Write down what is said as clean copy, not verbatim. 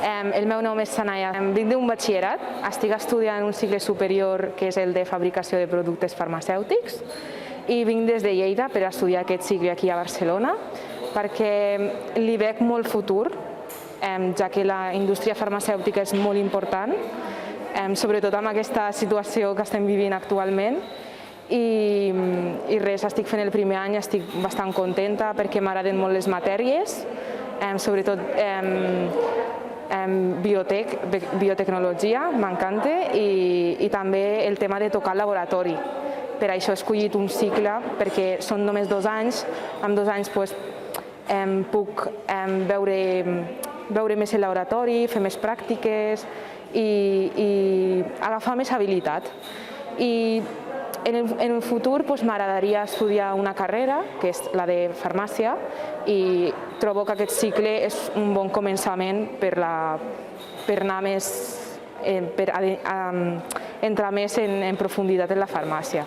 El meu nom és Sanaya, vinc d'un batxillerat, estic estudiant un cicle superior que és el de fabricació de productes farmacèutics i vinc des de Lleida per estudiar aquest cicle aquí a Barcelona perquè li veig molt futur, ja que la indústria farmacèutica és molt important, sobretot amb aquesta situació que estem vivint actualment. I res, estic fent el primer any, estic bastant contenta perquè m'agraden molt les matèries, sobretot biotecnologia, m'encanta, i també el tema de tocar al laboratori. Per això he escollit un cicle, perquè són només 2 anys, en 2 anys puc veure més el laboratori, fer més pràctiques i agafar més habilitat. I en el futur m'agradaria estudiar una carrera, que és la de farmàcia, i trobo que aquest cicle és un bon començament per entrar més en profunditat en la farmàcia.